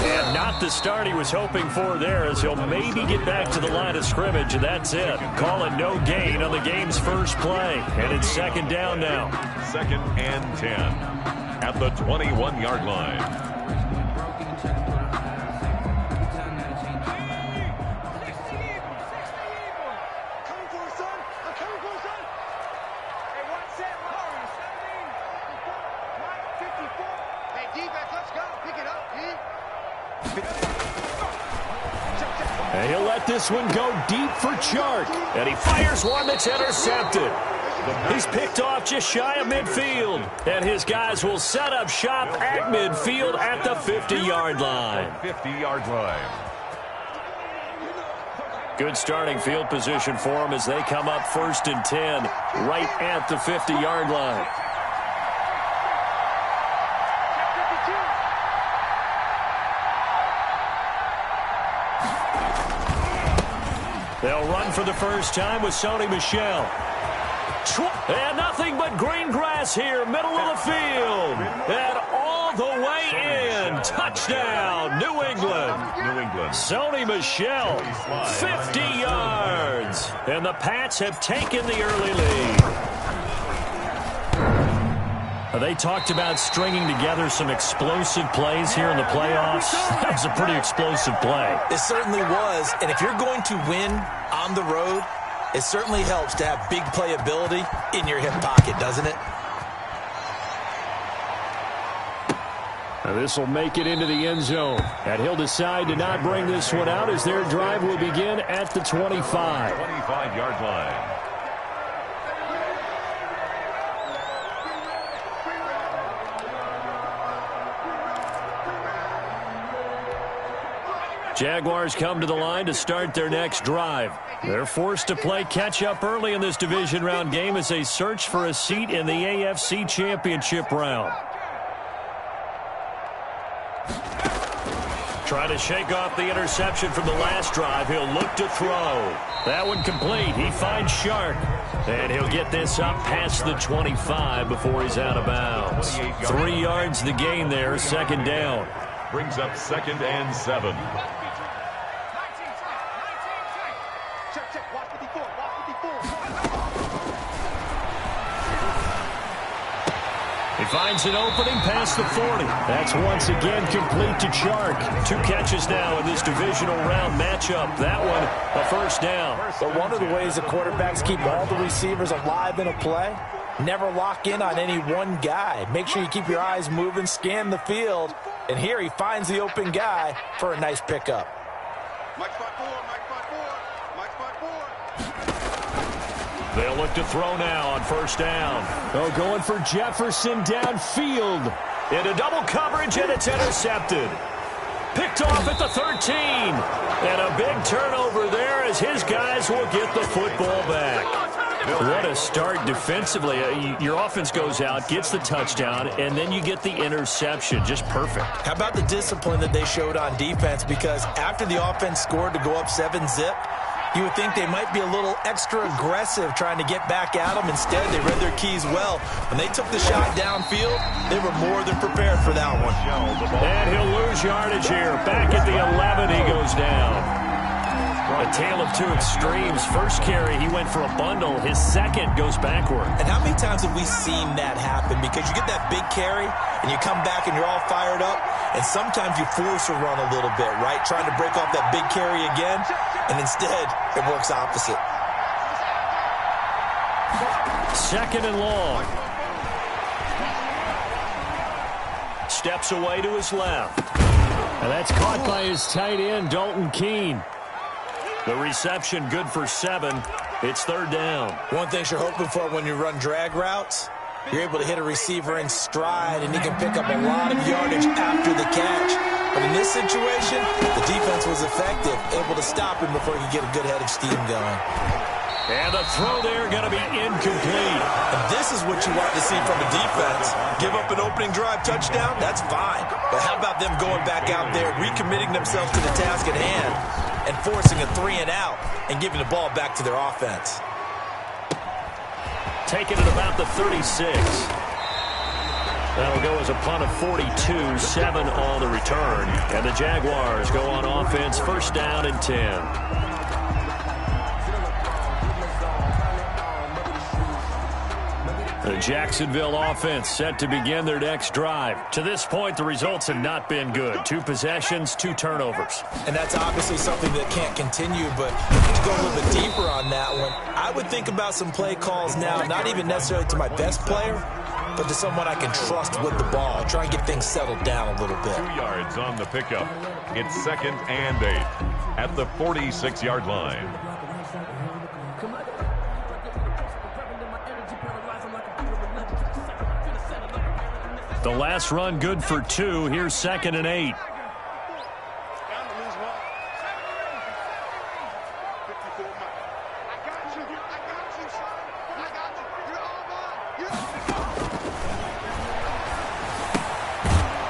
And not the start he was hoping for there, as he'll maybe get back to the line of scrimmage, and that's it. Call it no gain on the game's first play. And it's second down now. 2nd and 10 at the 21-yard line. And he'll let this one go deep for Chark. And he fires one that's intercepted. He's picked off just shy of midfield. And his guys will set up shop at midfield at the 50-yard line. 50-yard line. Good starting field position for them as they come up 1st and 10 right at the 50-yard line. They'll run for the first time with Sony Michel. And nothing but green grass here, middle of the field. And all the way in. Touchdown, New England. Sony Michel, 50 yards. And the Pats have taken the early lead. They talked about stringing together some explosive plays here in the playoffs. That was a pretty explosive play. It certainly was. And if you're going to win on the road, it certainly helps to have big playability in your hip pocket, doesn't it? Now this will make it into the end zone. And he'll decide to not bring this one out as their drive will begin at the 25. 25-yard line. Jaguars come to the line to start their next drive. They're forced to play catch-up early in this division round game as they search for a seat in the AFC Championship round. Trying to shake off the interception from the last drive. He'll look to throw. That one complete. He finds Chark. And he'll get this up past the 25 before he's out of bounds. 3 yards the gain there, second down. Brings up 2nd and 7. He finds an opening past the 40. That's once again complete to Chark. 2 catches now in this divisional round matchup. That one, a first down. But one of the ways the quarterbacks keep all the receivers alive in a play, never lock in on any one guy. Make sure you keep your eyes moving, scan the field. And here he finds the open guy for a nice pickup. They'll look to throw now on first down. Oh, going for Jefferson downfield. Into double coverage, and it's intercepted. Picked off at the 13. And a big turnover there as his guys will get the football back. What a start defensively. Your offense goes out, gets the touchdown, and then you get the interception. Just perfect. How about the discipline that they showed on defense? Because after the offense scored to go up 7-zip, you would think they might be a little extra aggressive trying to get back at them. Instead, they read their keys well. When they took the shot downfield, they were more than prepared for that one. And he'll lose yardage here. Back at the 11, he goes down. A tale of two extremes. First carry, he went for a bundle. His second goes backward. And how many times have we seen that happen? Because you get that big carry, and you come back and you're all fired up, and sometimes you force a run a little bit, right? Trying to break off that big carry again, and instead, it works opposite. Second and long. Steps away to his left. And that's caught by his tight end, Dalton Keene. The reception good for 7. It's third down. One thing you're hoping for when you run drag routes, you're able to hit a receiver in stride, and he can pick up a lot of yardage after the catch. But in this situation, the defense was effective, able to stop him before he could get a good head of steam going. And the throw there going to be incomplete. And this is what you want to see from a defense. Give up an opening drive touchdown, that's fine. But how about them going back out there, recommitting themselves to the task at hand, and forcing a 3-and-out and giving the ball back to their offense. Taking it about the 36. That'll go as a punt of 42, 7 on the return. And the Jaguars go on offense, first down and 10. The Jacksonville offense set to begin their next drive. To this point, the results have not been good. 2 possessions, 2 turnovers. And that's obviously something that can't continue, but to go a little bit deeper on that one, I would think about some play calls now, not even necessarily to my best player, but to someone I can trust with the ball. Try and get things settled down a little bit. 2 yards on the pickup. It's 2nd and 8 at the 46-yard line. The last run good for 2. Here's 2nd and 8.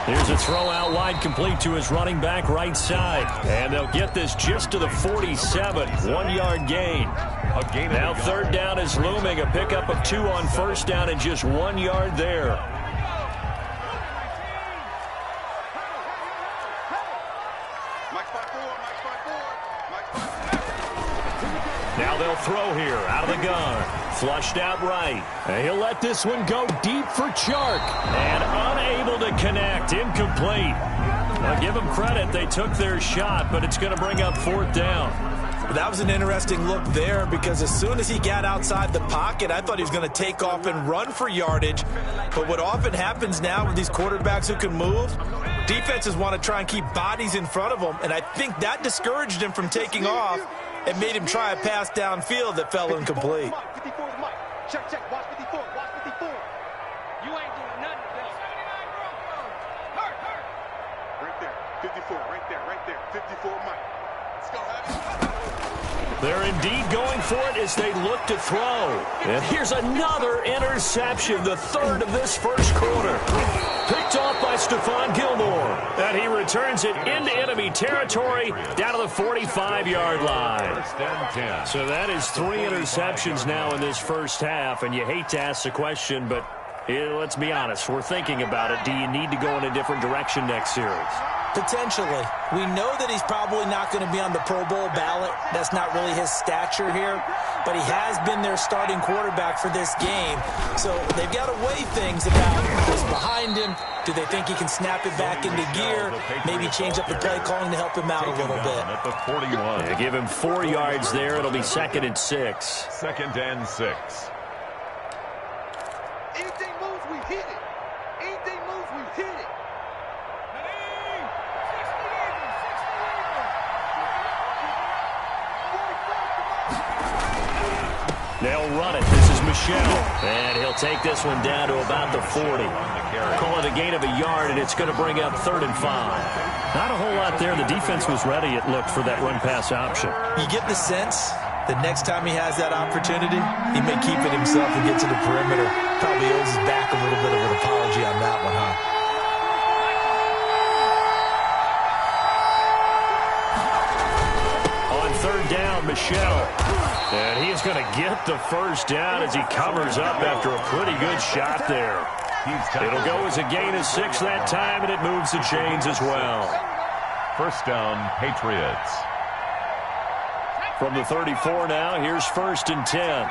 Here's a throw out wide, complete to his running back right side. And they'll get this just to the 47. 1-yard gain. Now 3rd down is looming. A pickup of 2 on 1st down and just 1 yard there. Now they'll throw here out of the gun. Flushed out right. And he'll let this one go deep for Chark. And unable to connect. Incomplete. Now give them credit. They took their shot, but it's going to bring up 4th down. That was an interesting look there because as soon as he got outside the pocket, I thought he was going to take off and run for yardage. But what often happens now with these quarterbacks who can move, defenses want to try and keep bodies in front of them. And I think that discouraged him from taking off. It made him try a pass downfield that fell incomplete. Check, check. Watch 54. Watch 54. You ain't doing nothing today. Hurt. Right there. 54. Right there. 54, Mike. Let's go, Happy. They're indeed going for it as they look to throw. And here's another interception, the 3rd of this first quarter. Picked off by Stephon Gilmore. And he returns it into enemy territory down to the 45-yard line. So that is 3 interceptions now in this first half. And you hate to ask the question, but let's be honest. We're thinking about it. Do you need to go in a different direction next series? Potentially. We know that he's probably not going to be on the Pro Bowl ballot. That's not really his stature here. But he has been their starting quarterback for this game. So they've got to weigh things about who's behind him. Do they think he can snap it back into gear? Maybe change up the play calling to help him out a little bit. At the 41. They give him 4 yards there. It'll be 2nd and 6. 2nd and 6. Anything moves, we hit it. Anything moves, we hit it. They'll run it. This is Michelle. And he'll take this one down to about the 40. Call it a gain of a yard, and it's going to bring up 3rd and 5. Not a whole lot there. The defense was ready, it looked, for that run-pass option. You get the sense that next time he has that opportunity, he may keep it himself and get to the perimeter. Probably owes his back a little bit of an apology on that one, huh? On 3rd down, Michelle. And he's going to get the first down as he covers up after a pretty good shot there. It'll go as a gain of 6 that time, and it moves the chains as well. First down, Patriots. From the 34 now, here's 1st and 10.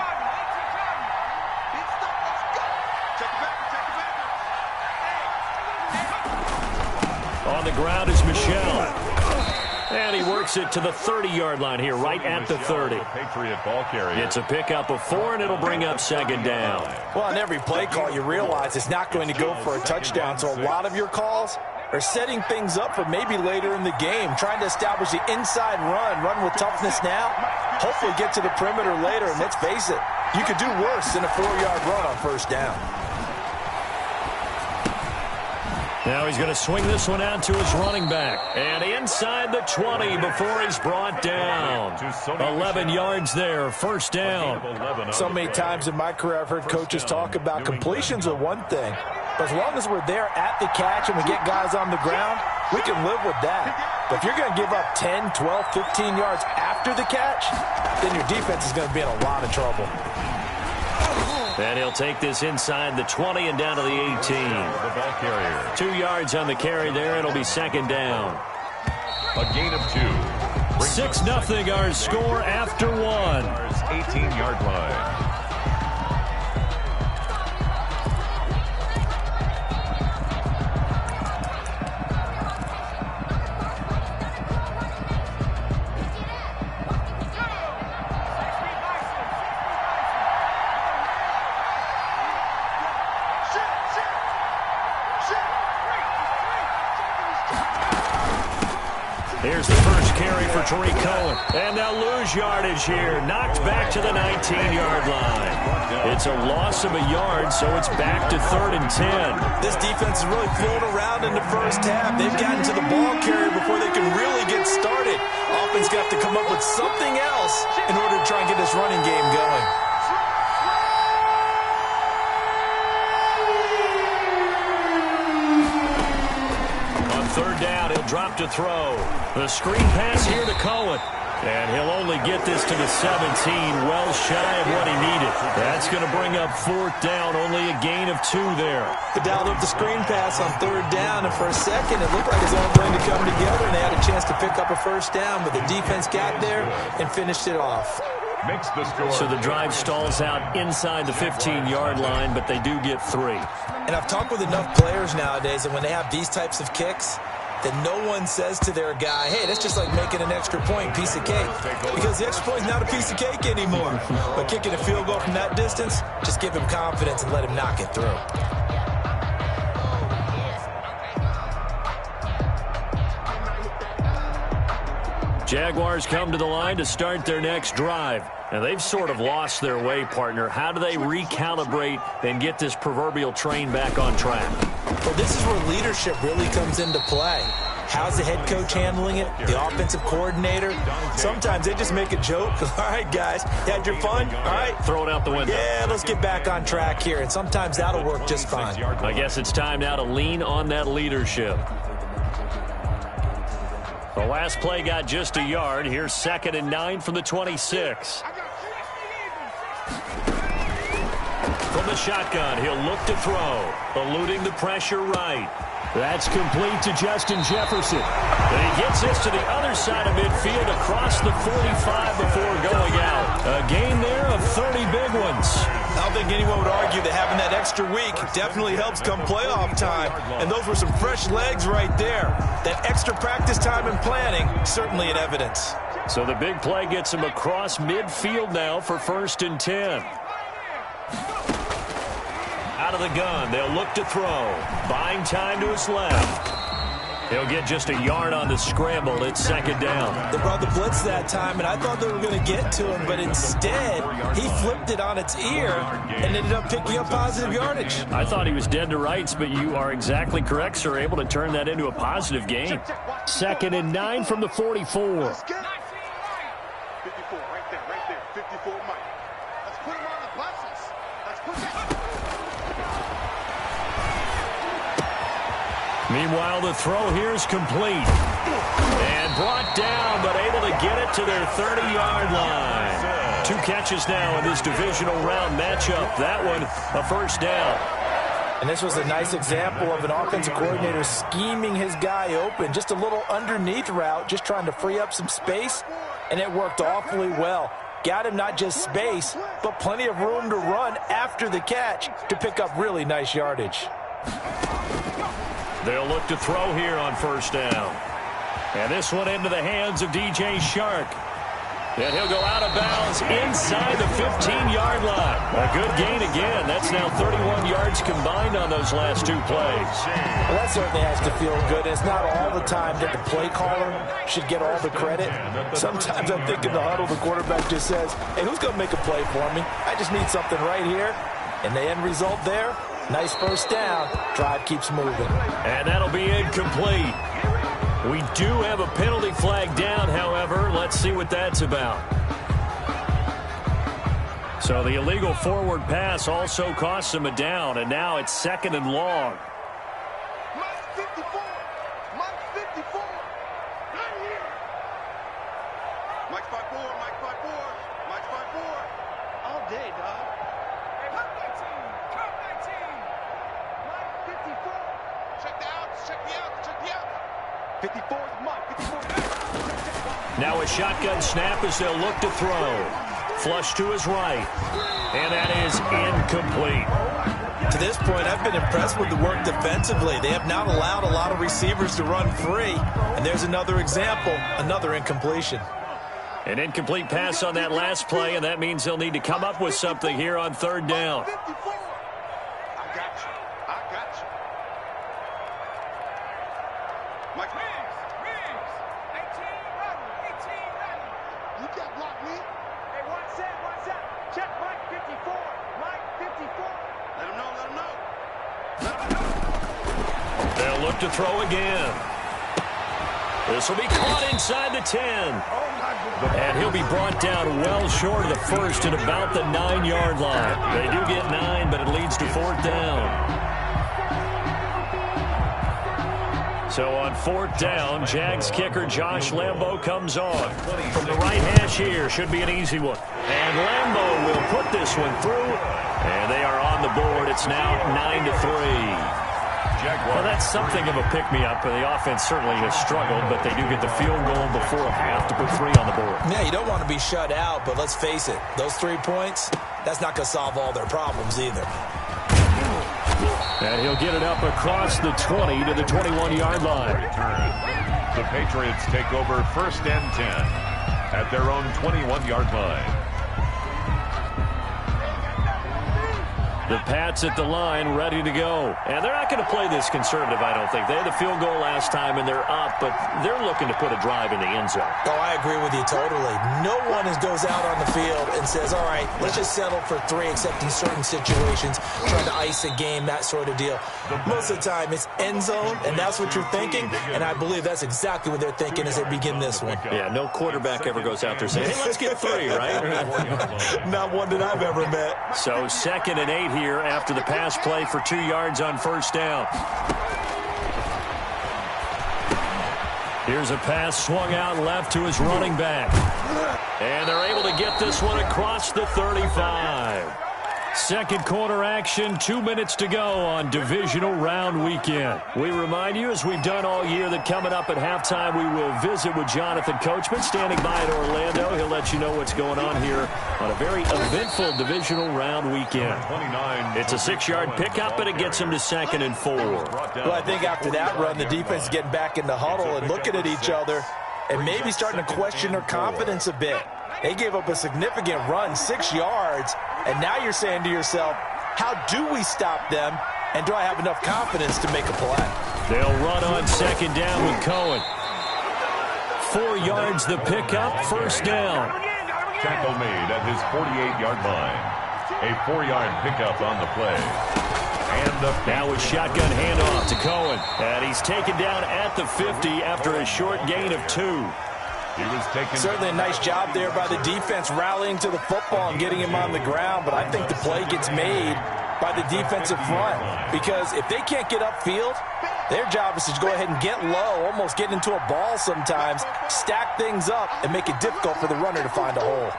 On the ground is Michelle. And he works it to the 30-yard line here, right at the 30. Patriot ball carrier. It's a pickup of 4, and it'll bring up 2nd down. Well, on every play call, you realize it's not going to go for a touchdown. So a lot of your calls are setting things up for maybe later in the game, trying to establish the inside run with toughness now, hopefully get to the perimeter later. And let's face it, you could do worse than a 4-yard run on 1st down. Now he's going to swing this one out to his running back. And inside the 20 before he's brought down. 11 yards there, 1st down. So many times in my career I've heard coaches talk about completions are one thing. But as long as we're there at the catch and we get guys on the ground, we can live with that. But if you're going to give up 10, 12, 15 yards after the catch, then your defense is going to be in a lot of trouble. And he'll take this inside the 20 and down to the 18. The ball carrier. 2 yards on the carry there. It'll be second down. A gain of 2. 6-0 our score after 1. 18-yard line. Here's the first carry for Tariq Cohen. And they'll lose yardage here. Knocked back to the 19-yard line. It's a loss of a yard, so it's back to 3rd and 10. This defense is really flown around in the first half. They've gotten to the ball carrier before they can really get started. Offense got to come up with something else in order to try and get this running game going. Third down, he'll drop to throw. The screen pass here to Cohen. And he'll only get this to the 17, well shy of what he needed. That's going to bring up 4th down, only a gain of 2 there. They dialed up the screen pass on 3rd down, and for a second it looked like it was all going to come together, and they had a chance to pick up a 1st down, but the defense got there and finished it off. Makes the score. So the drive stalls out inside the 15-yard line, but they do get 3. And I've talked with enough players nowadays, and when they have these types of kicks, that no one says to their guy, hey, that's just like making an extra point, piece of cake. Because the extra point is not a piece of cake anymore. But kicking a field goal from that distance, just give him confidence and let him knock it through. Jaguars come to the line to start their next drive. And they've sort of lost their way, partner. How do they recalibrate and get this proverbial train back on track? Well, this is where leadership really comes into play. How's the head coach handling it? The offensive coordinator? Sometimes they just make a joke. All right, guys, you had your fun? All right. Throw it out the window. Yeah, let's get back on track here. And sometimes that'll work just fine. I guess it's time now to lean on that leadership. The last play got just a yard. Here's 2nd and 9 from the 26. From the shotgun, he'll look to throw. Eluding the pressure right. That's complete to Justin Jefferson. And he gets this to the other side of midfield across the 45 before going out. A gain there of 30 big ones. I don't think anyone would argue that having that extra week definitely helps come playoff time. And those were some fresh legs right there. That extra practice time and planning, certainly in evidence. So the big play gets him across midfield now for 1st and 10. Out of the gun, they'll look to throw. Buying time to his left. He'll get just a yard on the scramble. It's 2nd down. They brought the blitz that time, and I thought they were going to get to him, but instead, he flipped it on its ear and ended up picking up positive yardage. I thought he was dead to rights, but you are exactly correct, sir. Able to turn that into a positive gain. 2nd and 9 from the 44. 54, right there. 54, Mike. Let's put him on the buses. Let's put that. Meanwhile, the throw here is complete. And brought down, but able to get it to their 30-yard line. 2 catches now in this divisional round matchup. That one, a 1st down. And this was a nice example of an offensive coordinator scheming his guy open. Just a little underneath route, just trying to free up some space, and it worked awfully well. Got him not just space, but plenty of room to run after the catch to pick up really nice yardage. They'll look to throw here on 1st down. And this one into the hands of DJ Shark. And he'll go out of bounds inside the 15-yard line. A good gain again. That's now 31 yards combined on those last 2 plays. Well, that certainly has to feel good. It's not all the time that the play caller should get all the credit. Sometimes I think in the huddle, the quarterback just says, hey, who's going to make a play for me? I just need something right here. And the end result there, nice 1st down. Drive keeps moving. And that'll be incomplete. We do have a penalty flag down, however. Let's see what that's about. So the illegal forward pass also costs him a down, and now it's 2nd and long. Mike 54. Mike 54. Right here. Mike 54. Mike 54. Mike 54. All day, dog. 54's Mike. 54's. Now a shotgun snap as they'll look to throw. Flush to his right. And that is incomplete. To this point, I've been impressed with the work defensively. They have not allowed a lot of receivers to run free. And there's another example, another incompletion. An incomplete pass on that last play, and that means they'll need to come up with something here on third down. I got you. I got you. Mike. Wings. 18 You got blocked, me. Hey, one set. Check Mike 54. Mike 54. Let him know. They'll look to throw again. This will be caught inside the 10. And he'll be brought down well short of the first at about the 9-yard line. They do get 9, but it leads to fourth down. So on fourth down, Jags kicker Josh Lambo comes on. From the right hash here, should be an easy one. And Lambo will put this one through. And they are on the board. It's now 9-3. Well, that's something of a pick-me-up. The offense certainly has struggled, but they do get the field goal before half to put 3 on the board. Yeah, you don't want to be shut out, but let's face it, those 3 points, that's not going to solve all their problems either. And he'll get it up across the 20 to the 21-yard line. The Patriots take over first and 10 at their own 21-yard line. The Pats at the line, ready to go. And they're not going to play this conservative, I don't think. They had the field goal last time, and they're up, but they're looking to put a drive in the end zone. Oh, I agree with you totally. No one goes out on the field and says, all right, let's just settle for 3, except in certain situations, trying to ice a game, that sort of deal. Most of the time, it's end zone, and that's what you're thinking, and I believe that's exactly what they're thinking as they begin this one. Yeah, no quarterback ever goes out there saying, hey, let's get 3, right? Not one that I've ever met. So 2nd and 8 here after the pass play for 2 yards on first down. Here's a pass swung out left to his running back. And they're able to get this one across the 35. Second quarter action, 2 minutes to go on divisional round weekend. We remind you, as we've done all year, that coming up at halftime, we will visit with Jonathan Coachman, standing by in Orlando. He'll let you know what's going on here on a very eventful divisional round weekend. It's a 6-yard pickup, and it gets him to 2nd and 4. Well, I think after that run, the defense is getting back in the huddle and looking at each other and maybe starting to question their confidence a bit. They gave up a significant run, 6 yards, and now you're saying to yourself, how do we stop them, and do I have enough confidence to make a play? They'll run on 2nd down with Cohen. 4 yards the pickup, first down. Tackle made at his 48-yard line. A 4-yard pickup on the play. And now a shotgun handoff to Cohen. And he's taken down at the 50 after a short gain of 2. He was taken. Certainly a nice job there by the defense rallying to the football and getting him on the ground, but I think the play gets made by the defensive front because if they can't get upfield, their job is to go ahead and get low, almost get into a ball sometimes, stack things up, and make it difficult for the runner to find a hole.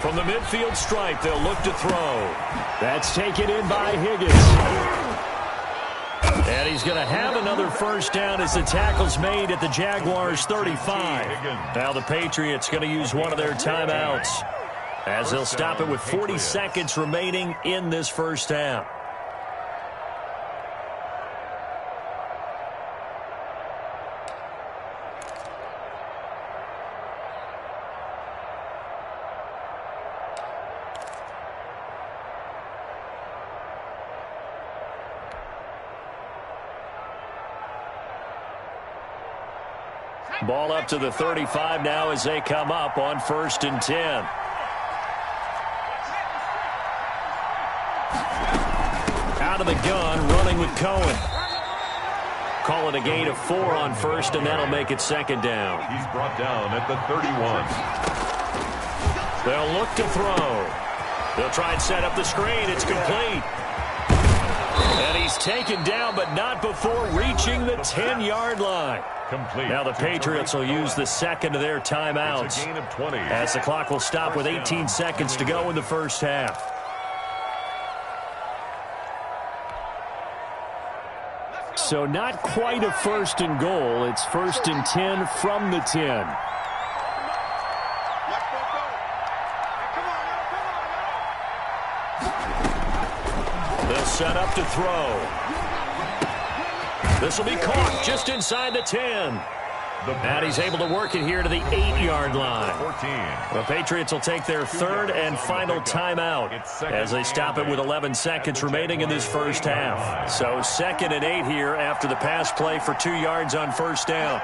From the midfield stripe, they'll look to throw. That's taken in by Higgins. And he's going to have another first down as the tackle's made at the Jaguars' 35. Now the Patriots going to use one of their timeouts as they'll stop it with 40 seconds remaining in this first half. Ball up to the 35 now as they come up on 1st and 10. Out of the gun, running with Cohen. Call it a gain of 4 on 1st, and that'll make it 2nd down. He's brought down at the 31. They'll look to throw. They'll try and set up the screen. It's complete. And he's taken down, but not before reaching the 10-yard line. Complete. Now the Patriots will use the second of their timeouts It's a gain of 20. as the clock will stop with 18 seconds to go in the first half. So not quite a 1st and goal. It's 1st and 10 from the 10. They'll set up to throw. This will be caught just inside the 10. And he's able to work it here to the 8-yard line. The Patriots will take their 3rd and final timeout as they stop it with 11 seconds remaining in this first half. So 2nd and 8 here after the pass play for 2 yards on 1st down.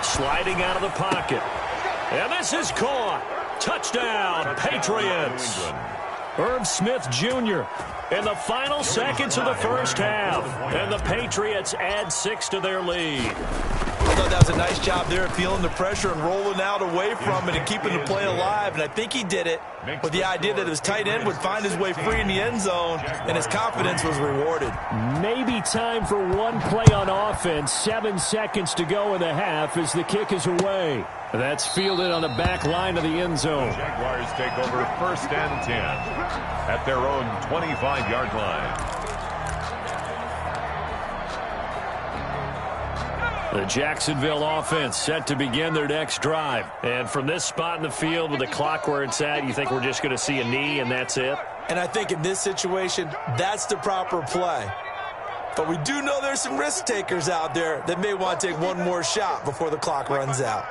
Sliding out of the pocket. And this is caught. Touchdown, Patriots. Herb Smith Jr. in the final seconds of the first half. And the Patriots add 6 to their lead. I thought that was a nice job there, feeling the pressure and rolling out away from it and keeping the play alive. And I think he did it with the idea that his tight end would find his way free in the end zone, and his confidence was rewarded. Maybe time for one play on offense. 7 seconds to go in the half as the kick is away. That's fielded on the back line of the end zone. Jaguars take over 1st and 10 at their own 25-yard line. The Jacksonville offense set to begin their next drive. And from this spot in the field with the clock where it's at, you think we're just going to see a knee and that's it? And I think in this situation, that's the proper play. But we do know there's some risk takers out there that may want to take one more shot before the clock runs out.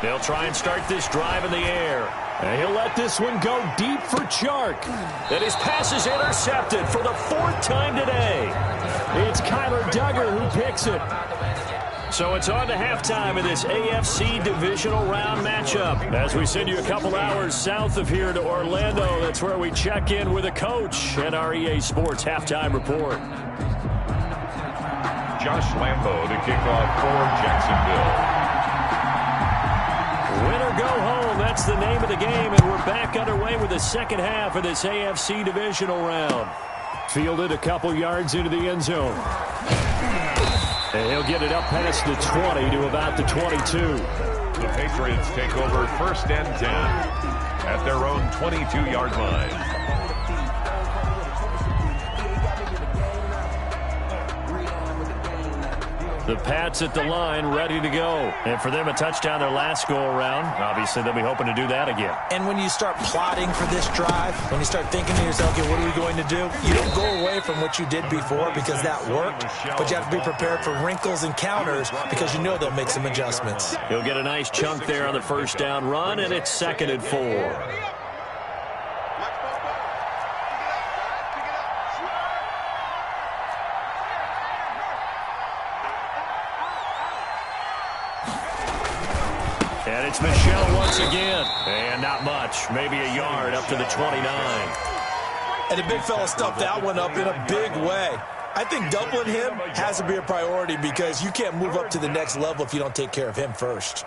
They'll try and start this drive in the air. And he'll let this one go deep for Chark. And his pass is intercepted for the 4th time today. It's Kyler Duggar who picks it. So it's on to halftime in this AFC divisional round matchup. As we send you a couple hours south of here to Orlando, that's where we check in with a coach and our EA Sports halftime report. Josh Lambo to kick off for Jacksonville. Win or go home, that's the name of the game, and we're back underway with the second half of this AFC divisional round. Fielded a couple yards into the end zone. And he'll get it up past the 20 to about the 22. The Patriots take over 1st and 10 at their own 22-yard line. The Pats at the line, ready to go. And for them, a touchdown their last go-around. Obviously, they'll be hoping to do that again. And when you start plotting for this drive, when you start thinking to yourself, okay, what are we going to do? You don't go away from what you did before because that worked, but you have to be prepared for wrinkles and counters because you know they'll make some adjustments. He'll get a nice chunk there on the 1st down run, and it's 2nd and 4. And it's Michel once again. And not much. Maybe a yard up to the 29. And the big fella stuffed that one up in a big way. I think doubling him has to be a priority because you can't move up to the next level if you don't take care of him first.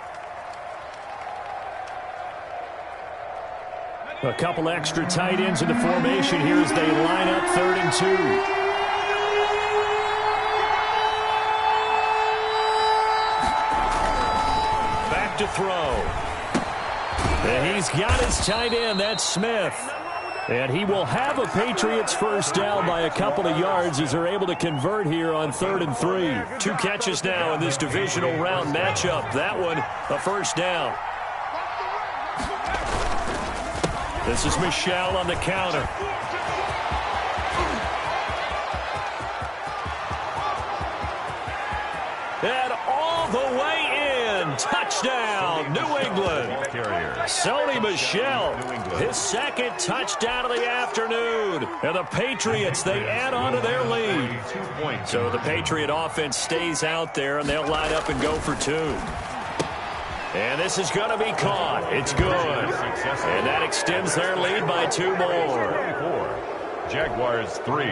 A couple extra tight ends in the formation here as they line up 3rd and 2. To throw. And he's got his tight end. That's Smith. And he will have a Patriots 1st down by a couple of yards as they're able to convert here on 3rd and 3. 2 catches now in this divisional round matchup. That one, a 1st down. This is Michel on the counter. And all the way in. Touchdown, New England. Sony Michel, his 2nd touchdown of the afternoon. And the Patriots, they add on to their lead. So the Patriot offense stays out there, and they'll line up and go for 2. And this is going to be caught. It's good. And that extends their lead by 2 more. Jaguars 3.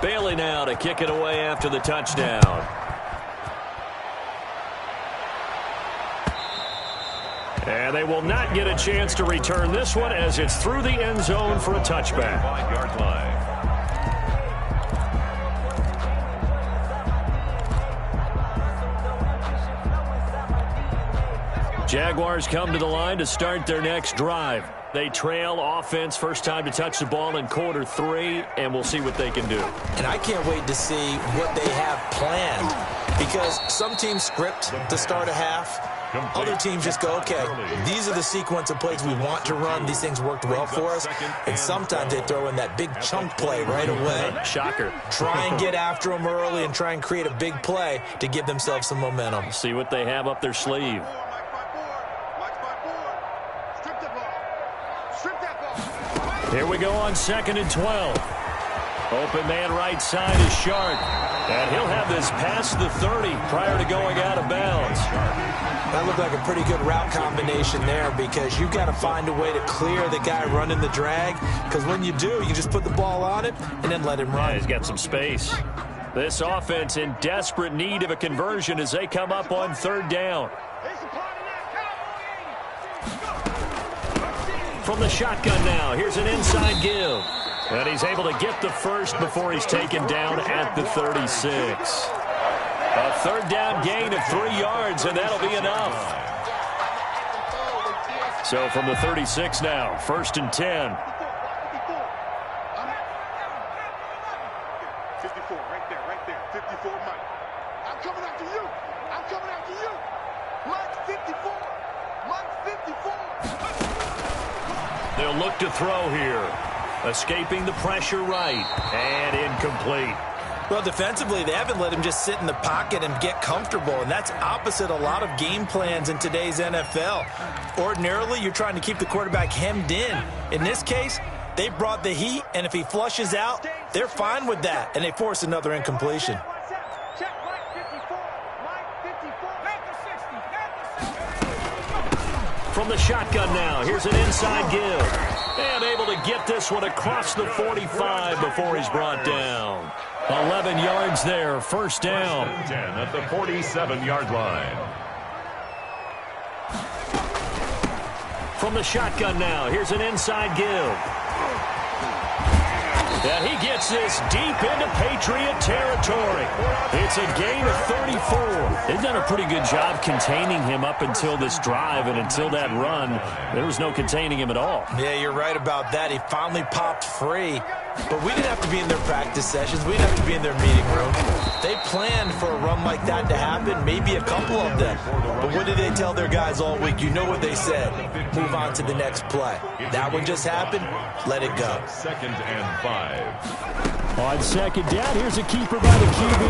Bailey now to kick it away after the touchdown. And they will not get a chance to return this one as it's through the end zone for a touchback. 5-yard line. Jaguars come to the line to start their next drive. They trail offense, first time to touch the ball in quarter 3, and we'll see what they can do. And I can't wait to see what they have planned, because some teams script to start a half. Other teams just go, okay, these are the sequence of plays we want to run. These things worked well for us. And sometimes they throw in that big chunk play right away. Shocker. Try and get after them early and try and create a big play to give themselves some momentum. See what they have up their sleeve. Here we go on 2nd and 12. Open man right side is Sharp. And he'll have this past the 30 prior to going out of bounds. That looked like a pretty good route combination there, because you've got to find a way to clear the guy running the drag. Because when you do, you just put the ball on it and then let him run. Yeah, he's got some space. This offense in desperate need of a conversion as they come up on 3rd down. From the shotgun now, here's an inside give. And he's able to get the first before he's taken down at the 36. A 3rd down gain of 3 yards, and that'll be enough. So from the 36 now, 1st and 10. 54, right there. 54, Mike. I'm coming after you. Mike 54. They'll look to throw here. Escaping the pressure right. And incomplete. Well, defensively, they haven't let him just sit in the pocket and get comfortable, and that's opposite a lot of game plans in today's NFL. Ordinarily, you're trying to keep the quarterback hemmed in. In this case, they brought the heat, and if he flushes out, they're fine with that, and they force another incompletion. From the shotgun now, here's an inside give. And able to get this one across the 45 before he's brought down. 11 yards there, 1st down. 10 at the 47-yard line. From the shotgun now, here's an inside give. And he gets this deep into Patriot territory. It's a gain of 34. They've done a pretty good job containing him up until this drive, and until that run, there was no containing him at all. Yeah, you're right about that. He finally popped free. But we didn't have to be in their practice sessions. We didn't have to be in their meeting room. They planned for a run like that to happen, maybe a couple of them. But what did they tell their guys all week? You know what they said. Move on to the next play. That one just happened. Let it go. 2nd and 5. On 2nd down, here's a keeper by the QB.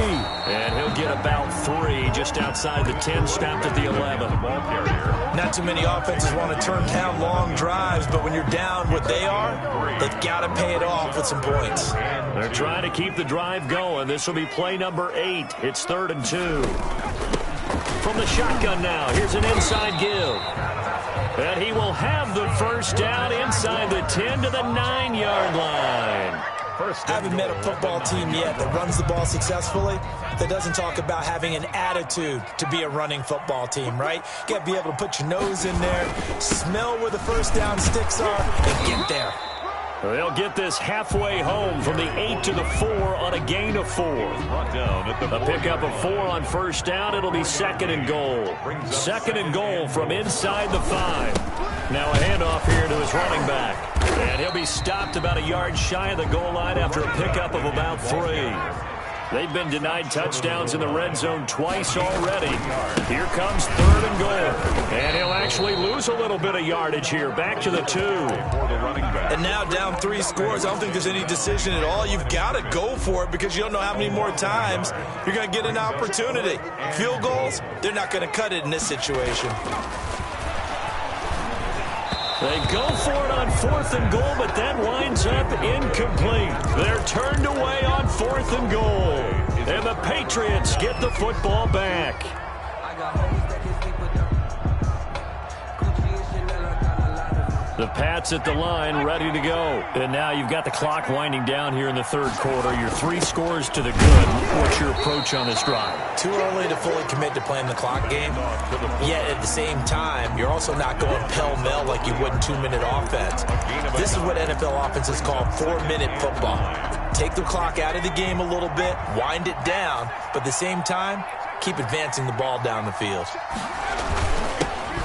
And he'll get about 3 just outside the 10, stopped at the 11. Ball carrier. Not too many offenses want to turn down long drives, but when you're down what they are, they've got to pay it off with some points. They're trying to keep the drive going. This will be play number 8. It's 3rd and 2. From the shotgun now, here's an inside give. And he will have the 1st down inside the 10 to the 9-yard line. I haven't met a football team yet that runs the ball successfully that doesn't talk about having an attitude to be a running football team, right? You got to be able to put your nose in there, smell where the 1st down sticks are, and get there. They'll get this halfway home from the 8 to the 4 on a gain of 4. A pickup of 4 on 1st down. It'll be 2nd and goal. 2nd and goal from inside the 5. Now a handoff here to his running back. And he'll be stopped about a yard shy of the goal line after a pickup of about 3. They've been denied touchdowns in the red zone twice already. Here comes 3rd and goal. And he'll actually lose a little bit of yardage here. Back to the 2. And now down 3 scores. I don't think there's any decision at all. You've got to go for it because you don't know how many more times you're going to get an opportunity. Field goals, they're not going to cut it in this situation. They go for it on 4th and goal, but that winds up incomplete. They're turned away on 4th and goal. And the Patriots get the football back. The Pats at the line, ready to go. And now you've got the clock winding down here in the 3rd quarter. Your 3 scores to the good. What's your approach on this drive? Too early to fully commit to playing the clock game. Yet at the same time, you're also not going pell-mell like you would in 2-minute offense. This is what NFL offenses call 4-minute football. Take the clock out of the game a little bit, wind it down, but at the same time, keep advancing the ball down the field.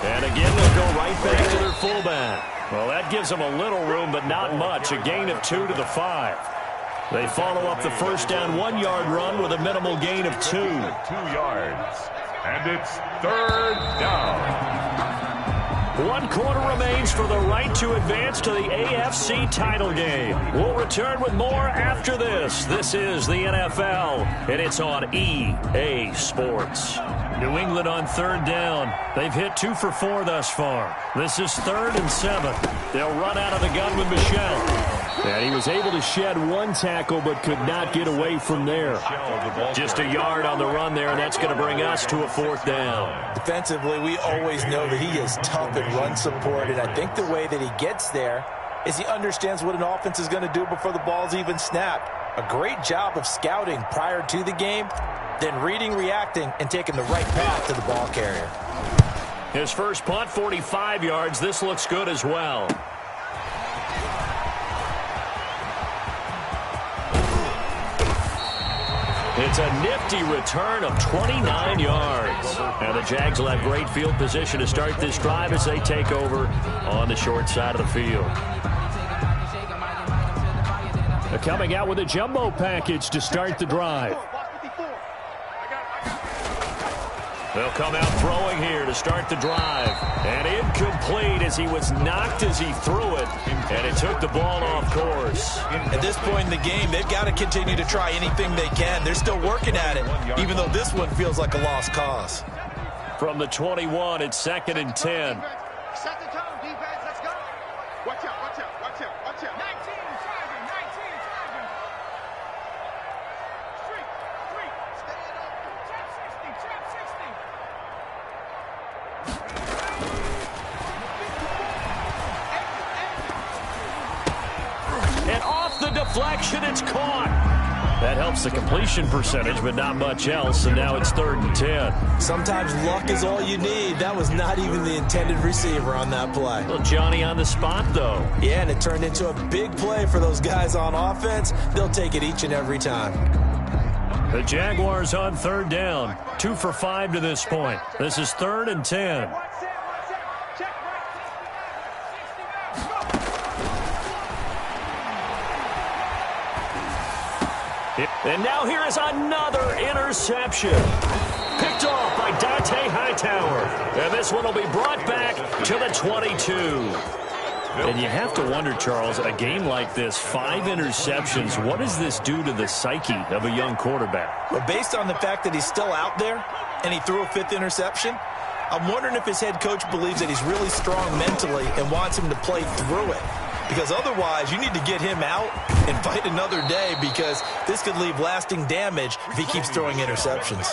And again, they'll go right back to their fullback. Well, that gives them a little room, but not much. A gain of 2 to the 5. They follow up the first down 1-yard run with a minimal gain of 2. 2 yards. And it's 3rd down. 1 quarter remains for the right to advance to the AFC title game. We'll return with more after this. This is the NFL, and it's on EA Sports. New England on 3rd down. They've hit 2 for 4 thus far. This is 3rd and 7. They'll run out of the gun with Michel. And he was able to shed 1 tackle but could not get away from there. Just a yard on the run there, and that's going to bring us to a 4th down. Defensively, we always know that he is tough in run support, and I think the way that he gets there is he understands what an offense is going to do before the ball's even snapped. A great job of scouting prior to the game, then reading, reacting, and taking the right path to the ball carrier. His first punt, 45 yards. This looks good as well. It's a nifty return of 29 yards. And the Jags will have great field position to start this drive as they take over on the short side of the field. They're coming out with a jumbo package to start the drive. They'll come out throwing here to start the drive. And incomplete as he was knocked as he threw it. And it took the ball off course. At this point in the game, they've got to continue to try anything they can. They're still working at it, even though this one feels like a lost cause. From the 21, it's 2nd and 10. Set the tone, defense. Let's go. Watch out, watch out, watch out, watch out. 19 driving, 19 driving. Street, stay it open. Trap 60, trap 60. And off the deflection, it's caught. That helps the completion percentage, but not much else, and now it's 3rd and 10. Sometimes luck is all you need. That was not even the intended receiver on that play. Well, Johnny on the spot, though. Yeah, and it turned into a big play for those guys on offense. They'll take it each and every time. The Jaguars on 3rd down. 2 for 5 to this point. This is 3rd and 10. And now here is another interception. Picked off by Dante Hightower. And this one will be brought back to the 22. And you have to wonder, Charles, a game like this, 5 interceptions, what does this do to the psyche of a young quarterback? Well, based on the fact that he's still out there and he threw a 5th interception, I'm wondering if his head coach believes that he's really strong mentally and wants him to play through it. Because otherwise, you need to get him out and fight another day, because this could leave lasting damage if he keeps throwing interceptions.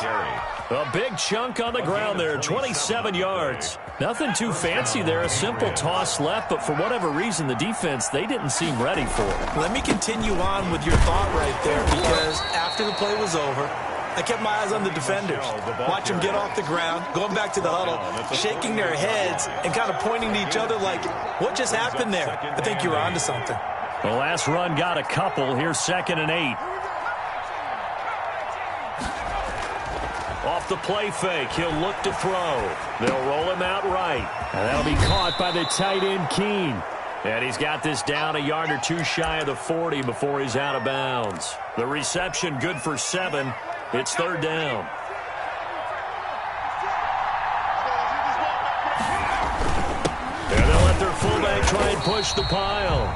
A big chunk on the ground there, 27 yards. Nothing too fancy there, a simple toss left, but for whatever reason, the defense, they didn't seem ready for it. Let me continue on with your thought right there, because after the play was over, I kept my eyes on the defenders. Watch them get off the ground, going back to the huddle, shaking their heads and kind of pointing to each other like, what just happened there? I think you're onto something. The last run got a couple. Here's 2nd and 8. Off the play fake, he'll look to throw. They'll roll him out right. And that'll be caught by the tight end, Keene. And he's got this down a yard or 2 shy of the 40 before he's out of bounds. The reception good for 7. It's 3rd down. And they'll let their fullback try and push the pile.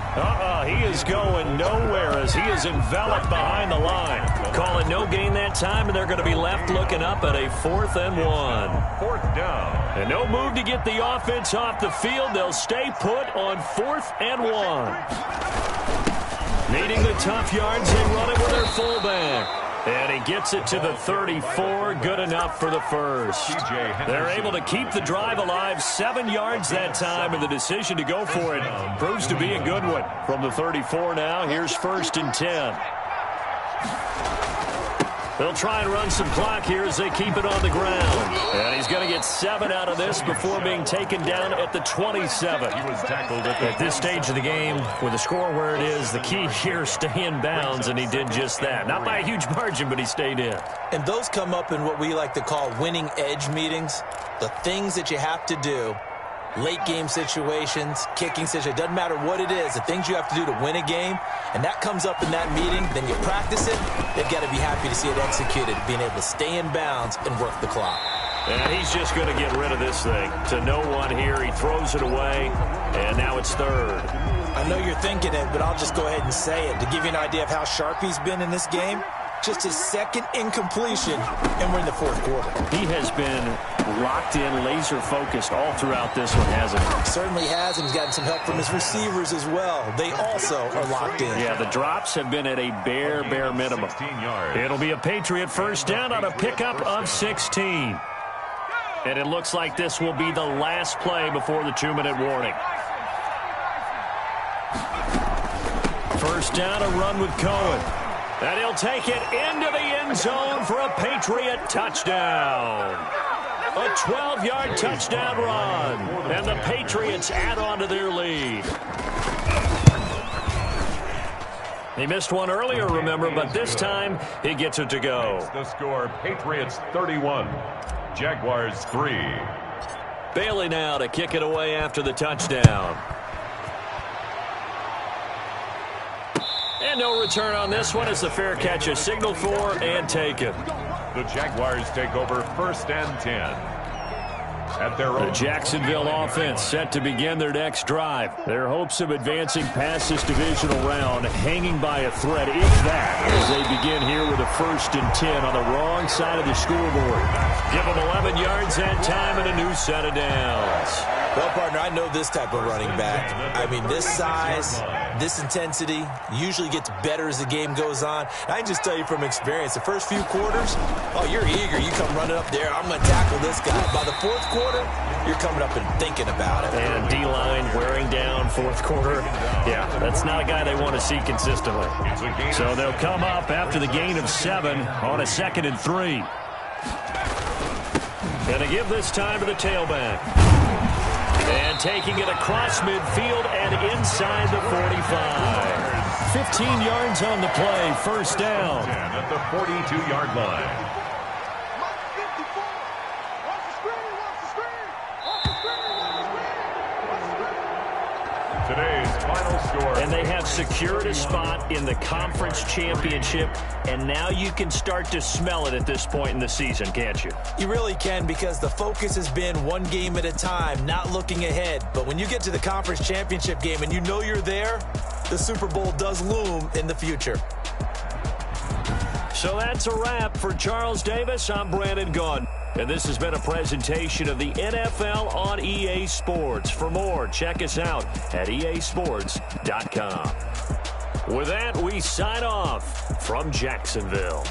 He is going nowhere as he is enveloped behind the line. Call it no gain that time, and they're going to be left looking up at a 4th and 1. 4th down. And no move to get the offense off the field. They'll stay put on 4th and 1. Needing the tough yards, they run it with their fullback. And he gets it to the 34. Good enough for the first. They're able to keep the drive alive. 7 yards that time, and the decision to go for it proves to be a good one. From the 34 now, here's 1st and 10. They'll try and run some clock here as they keep it on the ground. And he's going to get 7 out of this before being taken down at the 27. He was tackled at this stage of the game, with the score where it is, the key here, stay in bounds, and he did just that. Not by a huge margin, but he stayed in. And those come up in what we like to call winning edge meetings. The things that you have to do, late game situations, kicking situations, doesn't matter what it is, the things you have to do to win a game, and that comes up in that meeting, then you practice it, they've got to be happy to see it executed, being able to stay in bounds and work the clock. And he's just going to get rid of this thing. To no one here, he throws it away, and now it's third. I know you're thinking it, but I'll just go ahead and say it. To give you an idea of how sharp he's been in this game, just his second incompletion, and we're in the fourth quarter. He has been locked in, laser-focused all throughout this one, hasn't he? Certainly has, and he's gotten some help from his receivers as well. They also are locked in. Yeah, the drops have been at a bare minimum. 16 yards. It'll be a Patriot first down on a pickup of 16. And it looks like this will be the last play before the 2-minute warning. First down, a run with Cohen. And he'll take it into the end zone for a Patriot touchdown. A 12-yard touchdown run. And the Patriots add on to their lead. He missed one earlier, remember, but this time he gets it to go. The score, Patriots 31, Jaguars 3. Bailey now to kick it away after the touchdown. And no return on this one as the fair catch is signaled for and taken. The Jaguars take over first and 10. At their own. The Jacksonville offense set to begin their next drive. Their hopes of advancing past this divisional round hanging by a thread, if that, as they begin here with a 1st and 10 on the wrong side of the scoreboard. Give them 11 yards that time and a new set of downs. Well, partner, I know this type of running back. I mean, this size, this intensity usually gets better as the game goes on. And I can just tell you from experience, the first few quarters, oh, you're eager. You come running up there, I'm going to tackle this guy. By the fourth quarter, you're coming up and thinking about it. And D-line wearing down fourth quarter. Yeah, that's not a guy they want to see consistently. So they'll come up after the gain of 7 on a 2nd and 3. Going to give this time to the tailback. And taking it across midfield and inside the 45. 15 yards on the play, first down. At the 42-yard line. Today's final score. And they have secured a spot in the conference championship, and now you can start to smell it at this point in the season, can't you? You really can, because the focus has been one game at a time, not looking ahead. But when you get to the conference championship game and you know you're there, the Super Bowl does loom in the future. So that's a wrap for Charles Davis. I'm Brandon Gaudin. And this has been a presentation of the NFL on EA Sports. For more, check us out at easports.com. With that, we sign off from Jacksonville.